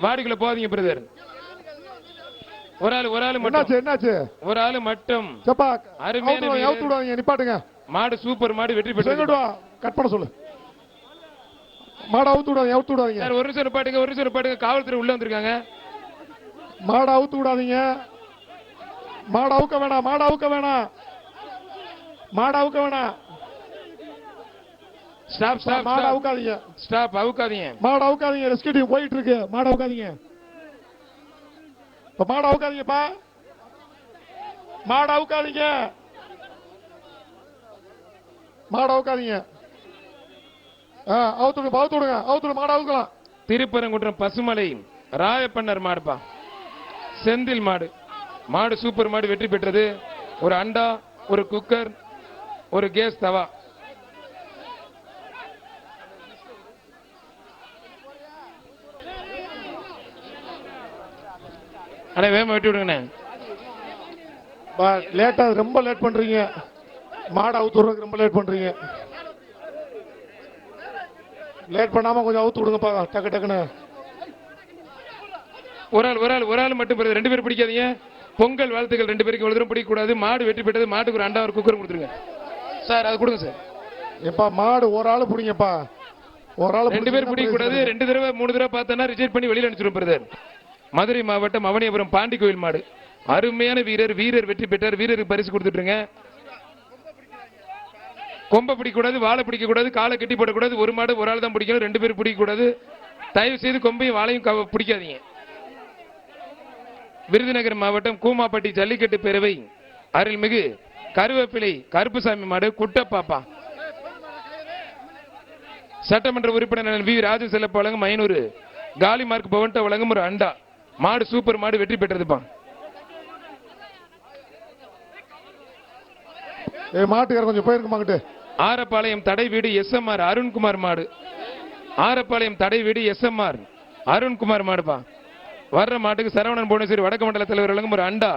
வாடிக்குள்ள போதீங்க brother. ஒரு ஆளு மட்டும் என்னாச்சு ஒரு ஆளு மட்டும் அருமையான நிப்பாட்டுங்க. மாடு சூப்பர் மாடு வெற்றி பெற்றது. கட் பண்ண சொல்லு. மாடு அவுத்து விடாதீங்க சார். ஒரு நிமிஷம் நிப்பாட்டுங்க. காவல்துறை உள்ள வந்திருக்காங்க. மாடு அவுத்து விடாதீங்க. மாடு அவுக்க வேணாம். மாடு அவுக்க வேணாம். மாடு அவுக்காதீங்க. ஸ்டாப் அவுக்காதீங்க. மாடு அவுக்காதீங்க. ரெஸ்கியூ டீம் போயிட்டு இருக்கு. மாடு அவுக்காதீங்க. மாடு அவுக்காதீங்கப்பா. மாடு அவுக்காதீங்க. மாடு அவுக்காதீங்க. அவுத்துடுங்க. மாடு அவுக்கலாம். திருப்பரங்குன்றம் பசுமலை ராயப்பண்ணர் மாடுப்பா. செந்தில் மாடு. மாடு சூப்பர் மாடு வெற்றி பெற்றது. ஒரு அண்டா, ஒரு குக்கர், ஒரு கேஸ் தவா. அண்ணே வேகமா வெட்டி விடுங்கண்ணே. லேட்டா ரொம்ப லேட் பண்றீங்க. மாடு அவுத்துறதுக்கு ரொம்ப லேட் பண்றீங்க. லேட் பண்ணாம கொஞ்சம் அவுத்து விடுங்கப்பா. டக்குன்னு ஒரு ஆள் மட்டும் போறது. 2 பேரும் பிடிக்காதீங்க. பொங்கல் வாழ்த்துக்கள் 2 பேருக்கு எவ்வளவு தூரம் பிடிக்க கூடாது. மாடு வெற்றி பெற்றது. மாட்டுக்கு ஒரு அண்டா, ஒரு குக்கர் கொடுத்துருங்க சார். அது கொடுங்க சார். எப்பா மாடு ஒரு ஆளு பிடிங்கப்பா. ஒரு ஆளு 2 பேர் பிடிக்க கூடாது. 2 தடவை 3 தடவை பார்த்தா ரிஜெக்ட் பண்ணி வெளியில அனுப்பிச்சிடும் பிரதர். மதுரை மாவட்டம் அவனியபுரம் பாண்டி கோயில் மாடு. அருமையான வீரர் வெற்றி பெற்றார். வீரருக்கு பரிசு கொடுத்துட்டுருங்க. கொம்பை பிடிக்க கூடாது, வாழை பிடிக்க கூடாது, காலை கட்டி போடக்கூடாது. ஒரு மாடு ஒரு ஆள் தான் பிடிக்கணும். 2 பேர் பிடிக்க கூடாது. தயவு செய்து கொம்பையும் வாழையும் பிடிக்காதீங்க. விருதுநகர் மாவட்டம் கூமாப்பட்டி ஜல்லிக்கட்டு பேரவை அருள்மிகு கருவேப்பிலை கருப்புசாமி மாடு குட்டப்பாப்பா. சட்டமன்ற உறுப்பினர் வி ராஜசெல்லப்ப வழங்கும் 500 காலி மார்க் பவன்ட்ட வழங்கும் ஒரு அண்டா. மாடு சூப்பர் மாடு வெற்றி பெற்றதுப்பா. மாட்டுக்கார கொஞ்சம் போயிருக்குமாங்கிட்டு. ஆரப்பாளையம் தடை வீடு SMR அருண்குமார் மாடு. ஆரப்பாளையம் தடை வீடு SMR அருண்குமார் மாடுப்பா. வர்ற மாட்டுக்கு சரவணன் புவனேஸ்வரி வடக்கு மண்டல தலைவர் வழங்கும் ஒரு அண்டா.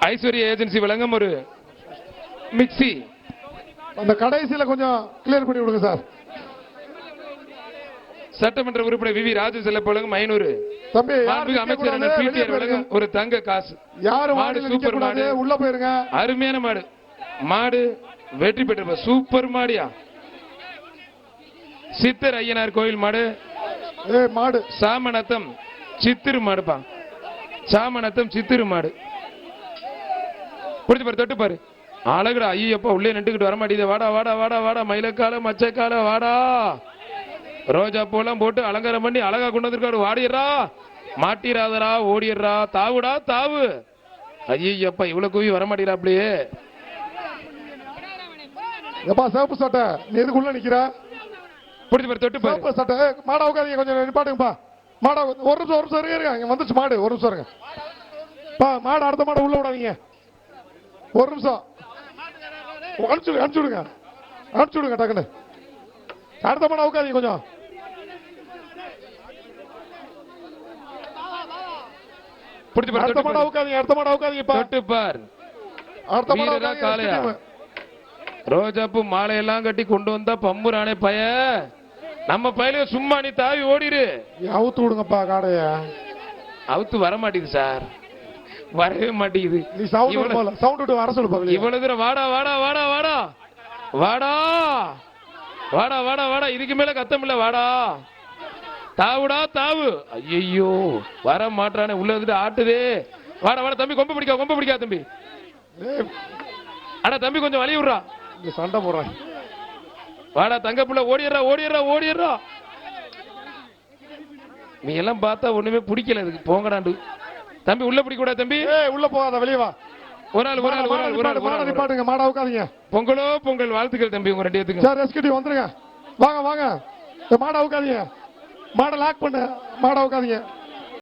ஐஸ்வர்யா ஏஜென்சி வழங்கும் ஒரு மிக்சி. அந்த கடைசியில கொஞ்சம் கிளியர் பண்ணி விடுங்க சார். சட்டமன்ற உறுப்பினர் வி ராஜசெல்லப்ப வழங்கும் 500 அமைச்சர் வழங்கும் ஒரு தங்க காசு. மாடு சூப்பர் மாடு. உள்ள போயிருங்க. அருமையான மாடு. மாடு வெற்றி பெற்ற சூப்பர் மாடியா. சித்தர் ஐயனார் கோயில் மாடு. மாடு சாமநத்தம் சித்திரு மாடுப்பா. சாமநத்தம் சித்திரு மாடு. புரிஞ்சு பாரு, தொட்டு பாரு. அழகுடா. ஐயப்பா உள்ளே நின்றுக்கிட்டு வர மாட்டேங்குது. வாடா மயிலக்கால மச்சக்கால வாடா. ரோஜா பூலாம் போட்டு அலங்காரம் பண்ணி அழகா கொண்டு வந்திருக்காரு. வாடிடுறா, மாட்டிராதரா, ஓடிடுறா, தாவுடா தாவு. ஐயப்பா இவ்வளவு கூவி வர மாட்டேங்கிறாப்லையே. சிவப்பு சட்டை நீ எதுக்குள்ள நிக்கிற? புடிச்சு பாரு, தொட்டு பாரு. சிவப்பு சட்டை மாடா உட்காதீங்க. கொஞ்சம் நிப்பாட்டுங்கப்பா. மாடா ஒரு நிமிஷம் இருங்க. வந்துச்சு மாடு. ஒரு நிமிஷம் இருங்க. மாடு அடுத்த மாடு உள்ள விடாதீங்க. ஒரு நிமிஷம் அனுப்பிச்சு விடுங்க டக்குன்னு. அடுத்த மாடு உட்காதீங்க கொஞ்சம். அடுத்த மாடு உட்காதீங்க. தொட்டு பார். அடுத்த மாடு காலையா. ரோஜாப்பூ மாலையெல்லாம் கட்டி கொண்டு வந்தா பம்புரானே பய. நம்ம பையில சும்மா நீ தாவி ஓடிரு. அவுத்து விடுங்கப்பா காடைய. அவுத்து வர மாட்டேங்குது சார். வரவே மாட்டேங்குது. நீ சவுண்ட் விட்டு வர சொல்லுப்பா. இவ்வளவு தூரம் வாடா. இதுக்கு மேல கத்தமில்ல. வாடா தாவுடா தாவு. ஐயோ வர மாட்டானே. உள்ள வந்துட்டு ஆட்டுதே. வாடா தம்பி. கொம்பு பிடிக்கா தம்பி. அடா தம்பி கொஞ்சம் வழி விடுறா. சண்டை போடுறான். வாடா தங்க புள்ள. ஓடிடுறா. நீ எல்லாம் பார்த்தா ஒண்ணுமே பிடிக்கல. இதுக்கு போங்கடாண்டு. தம்பி உள்ள பிடிக்க கூடாது தம்பி. உள்ள போகாத, வெளியே வா. ஒரு ஆள் நிப்பாட்டுங்க. மாடா உட்காதீங்க. பொங்கல் வாழ்த்துக்கள் தம்பி உங்க 2 பேத்துக்கு. சார் ரெஸ்கியூ வந்துருங்க. வாங்க. மாடா உட்காதீங்க. மாடை லாக் பண்ணு. மாடா உட்காதீங்க.